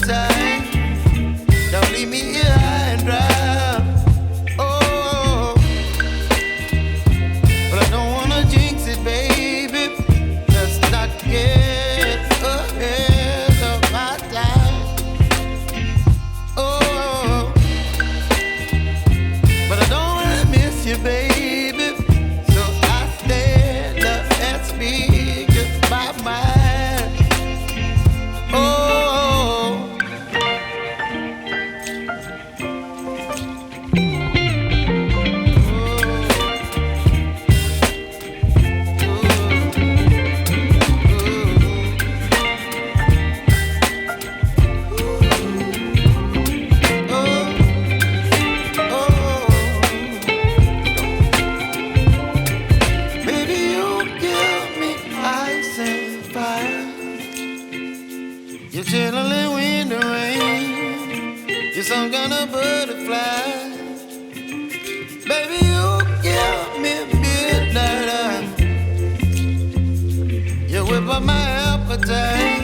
time. Don't leave me here high and dry. Oh, but I don't wanna jinx it, baby. Let's not get ahead of my time. Oh, but I don't wanna miss you, baby. So I stand up and speak my mind. Oh. Chilling wind and rain, you're some kind of butterfly. Baby, you give me midnight. You whip up my appetite.